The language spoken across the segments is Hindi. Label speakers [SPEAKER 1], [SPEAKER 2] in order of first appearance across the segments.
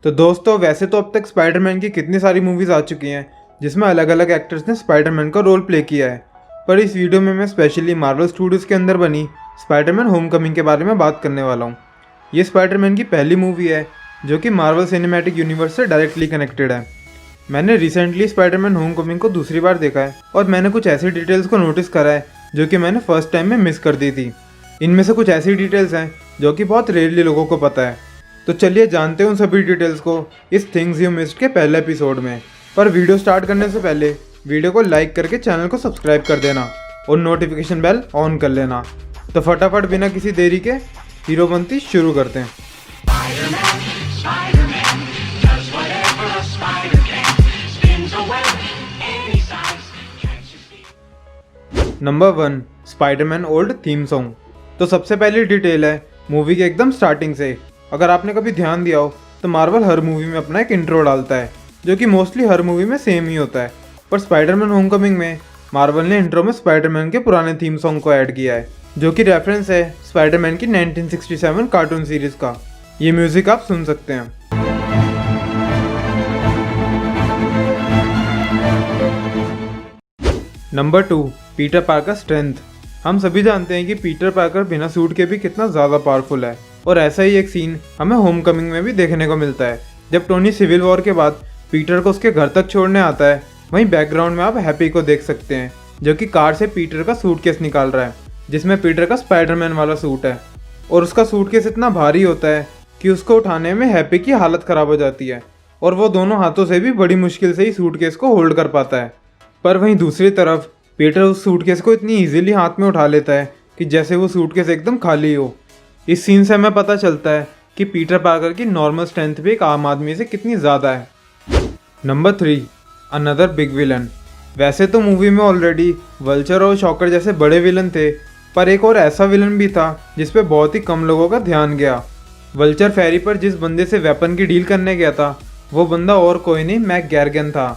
[SPEAKER 1] तो दोस्तों वैसे तो अब तक स्पाइडरमैन की कितनी सारी मूवीज़ आ चुकी हैं जिसमें अलग अलग एक्टर्स ने स्पाइडरमैन का रोल प्ले किया है। पर इस वीडियो में मैं स्पेशली मार्वल स्टूडियोज़ के अंदर बनी स्पाइडरमैन होमकमिंग के बारे में बात करने वाला हूँ। ये स्पाइडरमैन की पहली मूवी है जो कि मार्वल सिनेमैटिक यूनिवर्स से डायरेक्टली कनेक्टेड है। मैंने रिसेंटली स्पाइडरमैन होमकमिंग को दूसरी बार देखा है और मैंने कुछ ऐसी डिटेल्स को नोटिस करा है जो कि मैंने फर्स्ट टाइम में मिस कर दी थी। इनमें से कुछ ऐसी डिटेल्स हैं जो कि बहुत रेयरली लोगों को पता है। तो चलिए जानते हैं उन सभी डिटेल्स को इस थिंग्स यू मिस्ड के पहले एपिसोड में। पर वीडियो स्टार्ट करने से पहले वीडियो को लाइक करके चैनल को सब्सक्राइब कर देना और नोटिफिकेशन बेल ऑन कर लेना। तो फटाफट बिना किसी देरी के हीरो बनती शुरू करते हैं। Number 1, Spiderman old theme song. तो सबसे पहली डिटेल है मूवी के एकदम स्टार्टिंग से। अगर आपने कभी ध्यान दिया हो तो मार्वल हर मूवी में अपना एक इंट्रो डालता है जो कि मोस्टली हर मूवी में सेम ही होता है। पर स्पाइडरमैन होमकमिंग में मार्वल ने इंट्रो में स्पाइडरमैन के पुराने थीम सॉन्ग को ऐड किया है जो कि रेफरेंस है स्पाइडरमैन की 1967 कार्टून सीरीज का। ये म्यूजिक आप सुन सकते हैं। Number 2, Peter Parker strength. हम सभी जानते हैं कि पीटर पार्कर बिना सूट के भी कितना ज़्यादा पावरफुल है और ऐसा ही एक सीन हमें होमकमिंग में भी देखने को मिलता है जब टोनी सिविल वॉर के बाद पीटर को उसके घर तक छोड़ने आता है। वहीं बैकग्राउंड में आप हैप्पी को देख सकते हैं जो कि कार से पीटर का सूटकेस निकाल रहा है जिसमें पीटर का स्पाइडरमैन वाला सूट है और उसका सूटकेस इतना भारी होता है कि उसको उठाने में हैप्पी की हालत ख़राब हो जाती है और वो दोनों हाथों से भी बड़ी मुश्किल से ही सूटकेस को होल्ड कर पाता है। पर वहीं दूसरी तरफ पीटर उस सूटकेस को इतनी इजीली हाथ में उठा लेता है कि जैसे वो सूटकेस एकदम खाली हो। इस सीन से हमें पता चलता है कि पीटर पार्कर की नॉर्मल स्ट्रेंथ भी एक आम आदमी से कितनी ज़्यादा है। Number 3, another big villain. वैसे तो मूवी में ऑलरेडी वल्चर और शॉकर जैसे बड़े विलन थे, पर एक और ऐसा विलन भी था जिस पे बहुत ही कम लोगों का ध्यान गया। वल्चर फेरी पर जिस बंदे से वेपन की डील करने गया था वो बंदा और कोई नहीं मैक गैर्गन था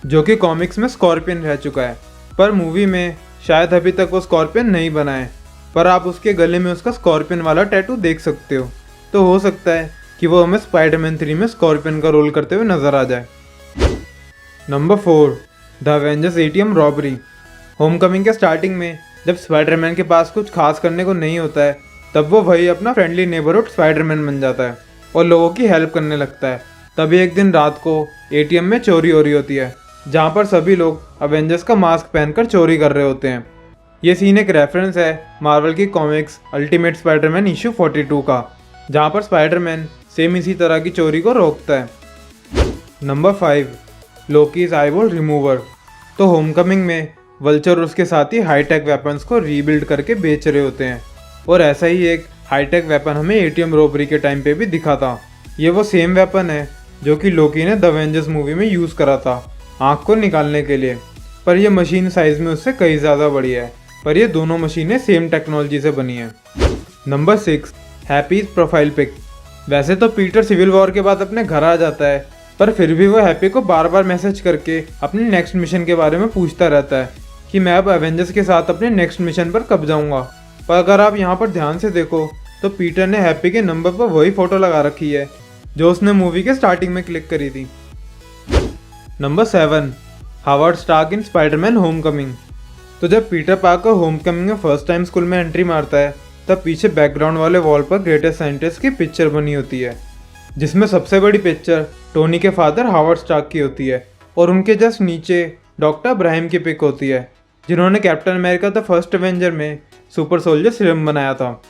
[SPEAKER 1] जो कि कॉमिक्स में स्कॉर्पियन रह चुका है। पर मूवी में शायद अभी तक वो स्कॉर्पियन नहीं बना है, पर आप उसके गले में उसका स्कॉर्पियन वाला टैटू देख सकते हो। तो हो सकता है कि वो हमें स्पाइडरमैन 3 में स्कॉर्पियन का रोल करते हुए नजर आ जाए। Number 4, the Avengers ATM robbery. Homecoming के स्टार्टिंग में जब स्पाइडरमैन के पास कुछ खास करने को नहीं होता है तब वो वही अपना फ्रेंडली नेबरहुड स्पाइडरमैन बन जाता है और लोगों की हेल्प करने लगता है। तभी एक दिन रात को एटीएम में चोरी हो रही होती है जहाँ पर सभी लोग अवेंजर्स का मास्क पहनकर चोरी कर रहे होते हैं। ये सीन एक रेफरेंस है मार्वल की कॉमिक्स अल्टीमेट स्पाइडरमैन इशू 42 का, जहाँ पर स्पाइडरमैन सेम इसी तरह की चोरी को रोकता है। Number 5, Lokis eyeball remover. तो होमकमिंग में वल्चर और उसके साथ ही हाईटेक वेपन्स को रीबिल्ड करके बेच रहे होते हैं और ऐसा ही एक हाईटेक वेपन हमें एटीएम रॉबरी के टाइम पे भी दिखा था। ये वो सेम वेपन है जो कि लोकी ने द एवेंजर्स मूवी में यूज़ करा था आँख को निकालने के लिए, पर यह मशीन साइज में उससे कई ज़्यादा बड़ी है। पर ये दोनों मशीनें सेम टेक्नोलॉजी से बनी हैं। Number 6, Happy's profile pic. वैसे तो पीटर सिविल वॉर के बाद अपने घर आ जाता है, पर फिर भी वो हैप्पी को बार बार मैसेज करके अपने नेक्स्ट मिशन के बारे में पूछता रहता है कि मैं अब एवेंजर्स के साथ अपने नेक्स्ट मिशन पर कब जाऊँगा। पर अगर आप यहाँ पर ध्यान से देखो तो पीटर ने हैप्पी के नंबर पर वही फ़ोटो लगा रखी है जो उसने मूवी के स्टार्टिंग में क्लिक करी थी। नंबर 7, हावर्ड स्टार्क इन स्पाइडरमैन होमकमिंग। तो जब पीटर पार्कर होमकमिंग में फर्स्ट टाइम स्कूल में एंट्री मारता है तब पीछे बैकग्राउंड वाले वॉल पर ग्रेटेस्ट साइंटिस्ट की पिक्चर बनी होती है जिसमें सबसे बड़ी पिक्चर टोनी के फादर हावर्ड स्टार्क की होती है और उनके जस्ट नीचे डॉक्टर अब्राहम की पिक होती है जिन्होंने captain America the first Avenger में सुपर सोल्जर सीरम बनाया था।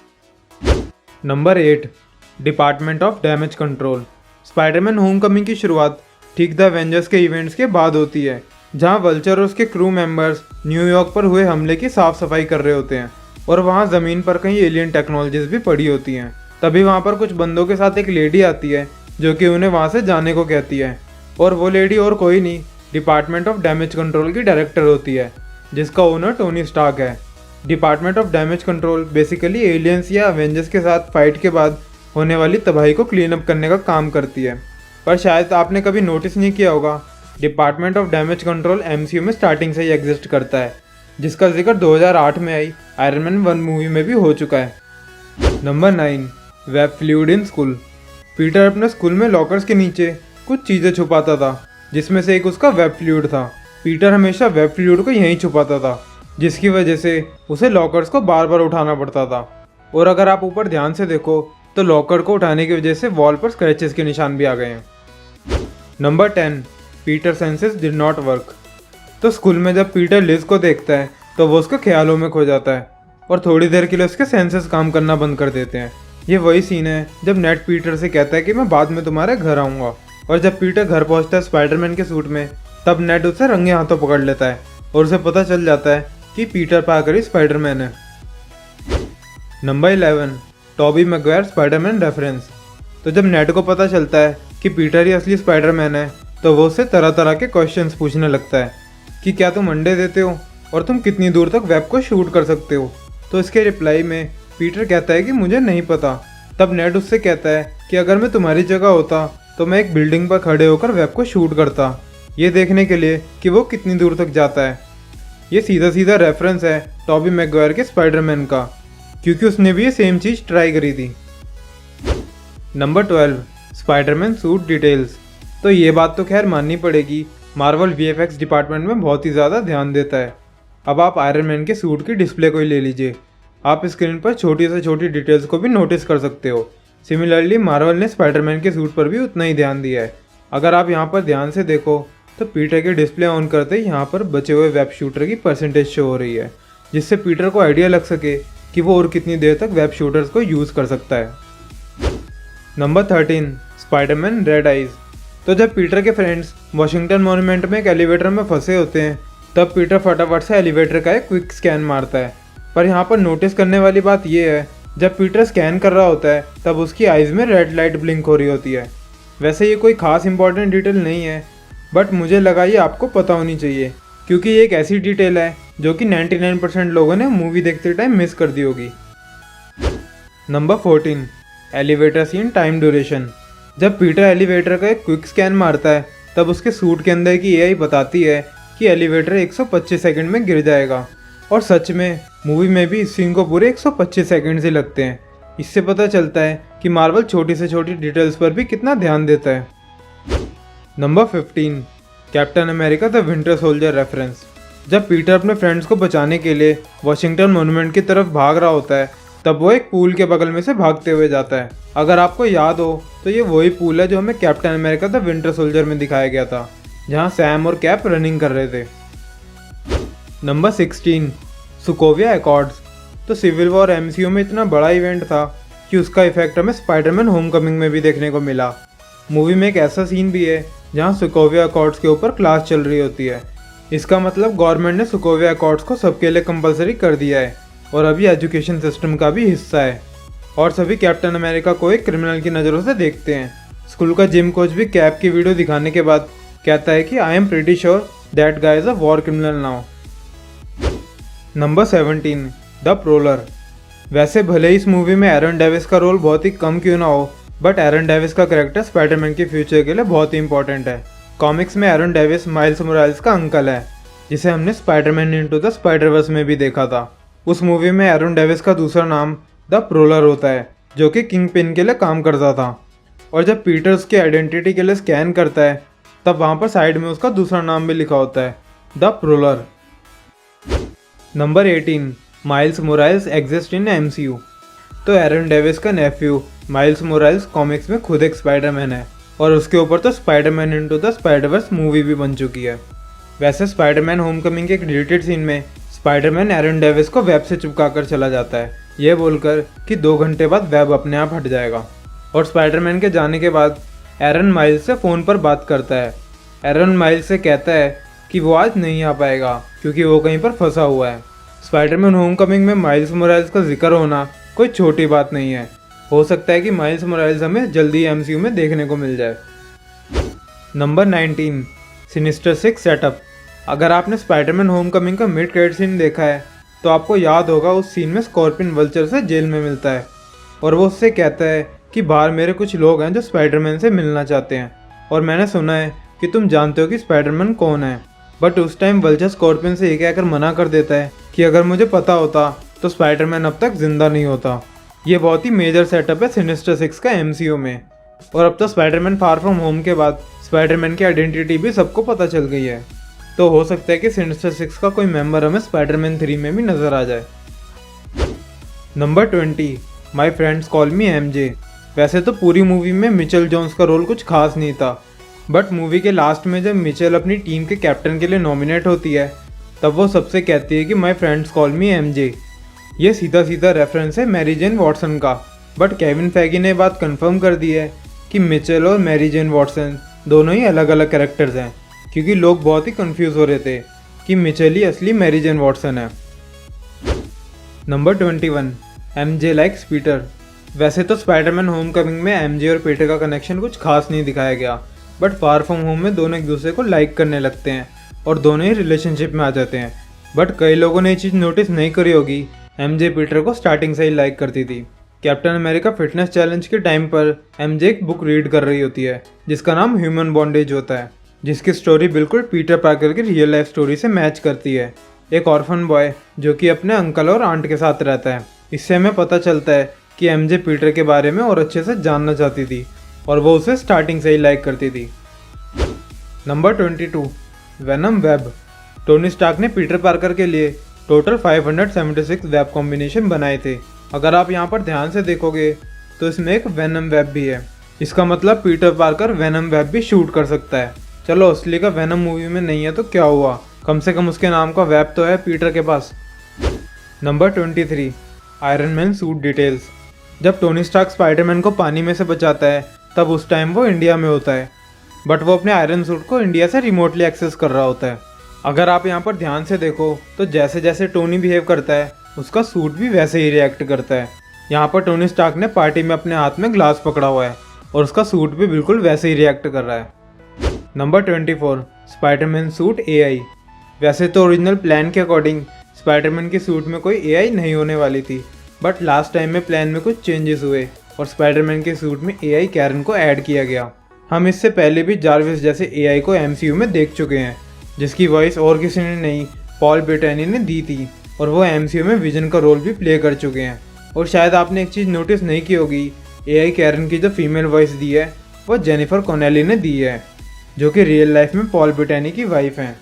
[SPEAKER 1] Number 8, department of damage control. Spiderman Homecoming की शुरुआत ठीक द एवेंजर्स के इवेंट्स के बाद होती है जहां वल्चर और उसके क्रू मेंबर्स न्यूयॉर्क पर हुए हमले की साफ सफाई कर रहे होते हैं और वहां ज़मीन पर कई एलियन टेक्नोलॉजीज भी पड़ी होती हैं। तभी वहां पर कुछ बंदों के साथ एक लेडी आती है जो कि उन्हें वहां से जाने को कहती है और वो लेडी और कोई नहीं डिपार्टमेंट ऑफ डैमेज कंट्रोल की डायरेक्टर होती है जिसका ओनर टोनी स्टार्क है। Department of damage control basically aliens या अवेंजर्स के साथ फाइट के बाद होने वाली तबाही को क्लीन अप करने का काम करती है। पर शायद आपने कभी नोटिस नहीं किया होगा department of damage control MCU में स्टार्टिंग से ही एग्जिस्ट करता है जिसका जिक्र 2008 में आई आयरन मैन 1 मूवी में भी हो चुका है। Number 9, web fluid in school. Peter अपने स्कूल में लॉकर्स के नीचे कुछ चीज़ें छुपाता था, जिसमें से एक उसका वेब फ्लूइड था। पीटर हमेशा वेब फ्लूइड को यहीं छुपाता था, जिसकी वजह से उसे लॉकर्स को बार बार उठाना पड़ता था। और अगर आप ऊपर ध्यान से देखो तो लॉकर को उठाने की वजह से वॉल पर स्क्रैचेस के निशान भी आ गए हैं। Number 10, Peter senses did not work. तो स्कूल में जब पीटर लिज को देखता है तो वो उसके ख्यालों में खो जाता है और थोड़ी देर के लिए उसके सेंसेस काम करना बंद कर देते हैं। ये वही सीन है जब नेड पीटर से कहता है कि मैं बाद में तुम्हारे घर आऊँगा, और जब पीटर घर पहुँचता है स्पाइडरमैन के सूट में, तब नेड उसे रंगे हाथों पकड़ लेता है और उसे पता चल जाता है कि पीटर पार्कर ही स्पाइडरमैन है। Number 11, Toby Maguire Spiderman reference. तो जब नेड को पता चलता है कि पीटर ही असली स्पाइडरमैन है तो वो उससे तरह तरह के क्वेश्चंस पूछने लगता है कि क्या तुम अंडे देते हो और तुम कितनी दूर तक वेब को शूट कर सकते हो। तो इसके रिप्लाई में पीटर कहता है कि मुझे नहीं पता। तब नेड उससे कहता है कि अगर मैं तुम्हारी जगह होता तो मैं एक बिल्डिंग पर खड़े होकर वेब को शूट करता, ये देखने के लिए कि वो कितनी दूर तक जाता है। ये सीधा सीधा रेफरेंस है टॉबी मैगवायर के स्पाइडरमैन का, क्योंकि उसने भी ये सेम चीज़ ट्राई करी थी। Number 12, Spiderman suit details. तो ये बात तो खैर माननी पड़ेगी, मार्वल वीएफएक्स डिपार्टमेंट में बहुत ही ज़्यादा ध्यान देता है। अब आप आयरन मैन के सूट की डिस्प्ले को ही ले लीजिए, आप स्क्रीन पर छोटी से छोटी डिटेल्स को भी नोटिस कर सकते हो। सिमिलरली मार्वल ने स्पाइडरमैन के सूट पर भी उतना ही ध्यान दिया है। अगर आप यहाँ पर ध्यान से देखो तो पीटर की डिस्प्ले ऑन करते ही यहाँ पर बचे हुए वेब शूटर की परसेंटेज शो हो रही है, जिससे पीटर को आइडिया लग सके कि वो और कितनी देर तक वेब शूटर्स को यूज़ कर सकता है। Number 13, Spiderman red eyes. तो जब पीटर के फ्रेंड्स वॉशिंगटन मॉन्यूमेंट में एक एलिवेटर में फंसे होते हैं, तब पीटर फटाफट से एलिवेटर का एक क्विक स्कैन मारता है। पर यहाँ पर नोटिस करने वाली बात यह है, जब पीटर स्कैन कर रहा होता है तब उसकी आइज़ में रेड लाइट ब्लिंक हो रही होती है। वैसे ये कोई खास इंपॉर्टेंट डिटेल नहीं है, बट मुझे लगा ये आपको पता होनी चाहिए, क्योंकि ये एक ऐसी डिटेल है जो कि 99% लोगों ने मूवी देखते टाइम मिस कर दी होगी। Number 14, elevator scene time duration. जब पीटर एलिवेटर का एक क्विक स्कैन मारता है तब उसके सूट के अंदर की एआई बताती है कि एलिवेटर 125 सेकंड में गिर जाएगा, और सच में मूवी में भी इस सीन को पूरे 125 सेकंड ही लगते हैं। इससे पता चलता है कि मार्वल छोटी से छोटी डिटेल्स पर भी कितना ध्यान देता है। Number 15, captain America the winter soldier reference. जब पीटर अपने फ्रेंड्स को बचाने के लिए वॉशिंगटन मॉन्यूमेंट की तरफ भाग रहा होता है, तब वो एक पूल के बगल में से भागते हुए जाता है। अगर आपको याद हो तो ये वही पूल है जो हमें captain America the winter soldier में दिखाया गया था, जहाँ सैम और कैप रनिंग कर रहे थे। Number 16, Sokovia Accords. तो सिविल वॉर एमसीयू में इतना बड़ा इवेंट था कि उसका इफेक्ट हमें स्पाइडरमैन होमकमिंग में भी देखने को मिला। मूवी में एक ऐसा सीन भी है जहाँ सोकोविया एकॉर्ड्स के ऊपर क्लास चल रही होती है। इसका मतलब गवर्नमेंट ने सोकोविया एकॉर्ड्स को सबके लिए कंपलसरी कर दिया है और अभी एजुकेशन सिस्टम का भी हिस्सा है, और सभी कैप्टन अमेरिका को एक क्रिमिनल की नज़रों से देखते हैं। स्कूल का जिम कोच भी कैप की वीडियो दिखाने के बाद कहता है कि I am pretty sure that guy is a war criminal now. Number 17, the prowler. वैसे भले ही इस मूवी में एरन डेविस का रोल बहुत ही कम क्यों ना हो, बट एरन डेविस का कैरेक्टर स्पाइडरमैन के फ्यूचर के लिए बहुत ही इंपॉर्टेंट है। कॉमिक्स में एरन डेविस माइल्स मोरालेस का अंकल है, जिसे हमने स्पाइडरमैन इनटू द स्पाइडरवर्स में भी देखा था। उस मूवी में एरन डेविस का दूसरा नाम द प्रोलर होता है, जो कि किंग पिन के लिए काम करता था। और जब पीटर उसकी आइडेंटिटी के लिए स्कैन करता है तब वहाँ पर साइड में उसका दूसरा नाम भी लिखा होता है, the prowler. Number 18, Miles Morales exist in MCU. तो एरन डेविस का नेफ्यू माइल्स मोरालेस कॉमिक्स में खुद एक स्पाइडरमैन है, और उसके ऊपर तो Spiderman into the Spider-Verse movie भी बन चुकी है। वैसे स्पाइडरमैन होमकमिंग के एक डिलीटेड सीन में स्पाइडरमैन एरन डेविस को वेब से चिपका कर चला जाता है, ये बोलकर कि 2 घंटे बाद वेब अपने आप हट जाएगा। और स्पाइडरमैन के जाने के बाद एरन माइल्स से फ़ोन पर बात करता है। एरन माइल्स से कहता है कि वो आज नहीं आ पाएगा क्योंकि वो कहीं पर फंसा हुआ है। स्पाइडरमैन होमकमिंग में माइल्स मोरालेस का जिक्र होना कोई छोटी बात नहीं है। हो सकता है कि माइल्स मोरालेस हमें जल्दी एमसीयू में देखने को मिल जाए। Number 19, sinister 6 setup. अगर आपने स्पाइडरमैन होमकमिंग का मिड क्रेडिट सीन देखा है तो आपको याद होगा उस सीन में स्कॉर्पियन वल्चर से जेल में मिलता है और वो उससे कहता है कि बाहर मेरे कुछ लोग हैं जो स्पाइडरमैन से मिलना चाहते हैं, और मैंने सुना है कि तुम जानते हो कि स्पाइडरमैन कौन है। बट उस टाइम वल्चर स्कॉर्पियन से ये कहकर मना कर देता है कि अगर मुझे पता होता तो स्पाइडरमैन अब तक जिंदा नहीं होता। ये बहुत ही मेजर सेटअप है सिनिस्टर 6 का एमसीयू में। और अब तो स्पाइडरमैन फार फ्रॉम होम के बाद स्पाइडरमैन की आइडेंटिटी भी सबको पता चल गई है। तो हो सकता है कि सिनिस्टर 6 का कोई मेंबर हमें स्पाइडरमैन 3 में भी नजर आ जाए। Number 20, my friends call me MJ। वैसे तो पूरी मूवी में मिचेल जोन्स का रोल कुछ खास नहीं था, बट मूवी के लास्ट में जब मिचेल अपनी टीम के कैप्टन के लिए नॉमिनेट होती है तब वो सबसे कहती है कि my friends call me MJ। ये सीधा सीधा रेफरेंस है मैरी जेन वॉटसन का, बट केविन फैगी ने बात कंफर्म कर दी है कि मिचेल और मैरी जेन वॉटसन दोनों ही अलग अलग कैरेक्टर्स हैं, क्योंकि लोग बहुत ही कंफ्यूज हो रहे थे कि मिचेल ही असली मैरी जेन वॉटसन है। Number 21, MJ likes Peter. वैसे तो स्पाइडरमैन होमकमिंग में MJ और पीटर का कनेक्शन कुछ खास नहीं दिखाया गया, बट फार फ्रॉम होम में दोनों एक दूसरे को लाइक करने लगते हैं और दोनों ही रिलेशनशिप में आ जाते हैं। बट कई लोगों ने ये चीज़ नोटिस नहीं करी होगी, MJ पीटर को स्टार्टिंग से ही लाइक करती थी। कैप्टन अमेरिका फिटनेस चैलेंज के टाइम पर MJ एक बुक रीड कर रही होती है जिसका नाम ह्यूमन बॉन्डेज होता है, जिसकी स्टोरी बिल्कुल पीटर पार्कर की रियल लाइफ स्टोरी से मैच करती है। एक ऑर्फन बॉय जो कि अपने अंकल और आंट के साथ रहता है। इससे हमें पता चलता है कि MJ पीटर के बारे में और अच्छे से जानना चाहती थी और वो उसे स्टार्टिंग से ही लाइक करती थी। Number 22, venom web. Tony Stark ने पीटर पार्कर के लिए टोटल 576 वेब कॉम्बिनेशन बनाए थे। अगर आप यहाँ पर ध्यान से देखोगे तो इसमें एक वेनम वेब भी है। इसका मतलब पीटर पार्कर वेनम वेब भी शूट कर सकता है। चलो असली का वेनम मूवी में नहीं है तो क्या हुआ, कम से कम उसके नाम का वेब तो है पीटर के पास। Number 23, Iron Man suit details. जब टोनी स्टार्क स्पाइडरमैन को पानी में से बचाता है तब उस टाइम वो इंडिया में होता है, बट वो अपने आयरन सूट को इंडिया से रिमोटली एक्सेस कर रहा होता है। अगर आप यहाँ पर ध्यान से देखो तो जैसे जैसे टोनी बिहेव करता है उसका सूट भी वैसे ही रिएक्ट करता है। यहाँ पर टोनी स्टार्क ने पार्टी में अपने हाथ में ग्लास पकड़ा हुआ है और उसका सूट भी बिल्कुल वैसे ही रिएक्ट कर रहा है। Number 24, Spiderman suit AI। वैसे तो ओरिजिनल प्लान के अकॉर्डिंग स्पाइडरमैन के सूट में कोई AI नहीं होने वाली थी, बट लास्ट टाइम में प्लान में कुछ चेंजेस हुए और स्पाइडरमैन के सूट में AI कैरन को ऐड किया गया। हम इससे पहले भी जार्विस जैसे AI को MCU में देख चुके हैं, जिसकी वॉइस और किसी ने नहीं पॉल बेटानी ने दी थी और वो MCU में विजन का रोल भी प्ले कर चुके हैं। और शायद आपने एक चीज़ नोटिस नहीं की होगी, AI कैरन की जो फीमेल वॉइस दी है वो जेनिफर कॉनेली ने दी है, जो कि रियल लाइफ में पॉल बेटानी की वाइफ हैं।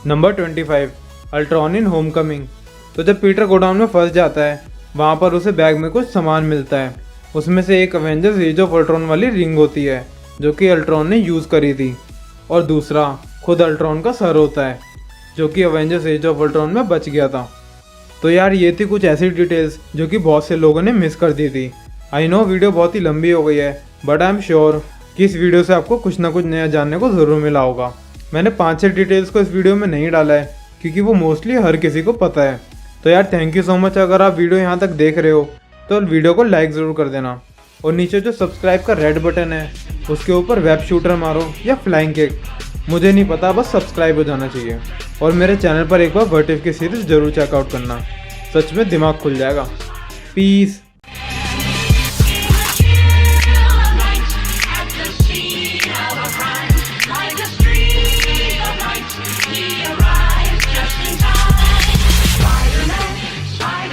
[SPEAKER 1] नंबर 25, अल्ट्रॉन इन होमकमिंग। तो जब पीटर गोडाउन में फंस जाता है वहाँ पर उसे बैग में कुछ सामान मिलता है। उसमें से एक अवेंजर्स एज ऑफ अल्ट्रॉन वाली रिंग होती है जो कि अल्ट्रॉन ने यूज़ करी थी, और दूसरा खुद अल्ट्रॉन का सर होता है जो कि अवेंजर्स एज ऑफ अल्ट्रॉन में बच गया था। तो यार ये थी कुछ ऐसी डिटेल्स जो कि बहुत से लोगों ने मिस कर दी थी। आई नो वीडियो बहुत ही लंबी हो गई है, बट आई एम श्योर कि इस वीडियो से आपको कुछ ना कुछ नया जानने को ज़रूर मिला होगा। मैंने 5-6 डिटेल्स को इस वीडियो में नहीं डाला है क्योंकि वो मोस्टली हर किसी को पता है। तो यार थैंक यू सो मच। अगर आप वीडियो यहाँ तक देख रहे हो तो वीडियो को लाइक ज़रूर कर देना, और नीचे जो सब्सक्राइब का रेड बटन है उसके ऊपर वेब शूटर मारो या फ्लाइंग किक, मुझे नहीं पता, बस सब्सक्राइब हो जाना चाहिए। और मेरे चैनल पर एक बार व्हाट इफ की सीरीज़ ज़रूर चेकआउट करना, सच में दिमाग खुल जाएगा। पीस।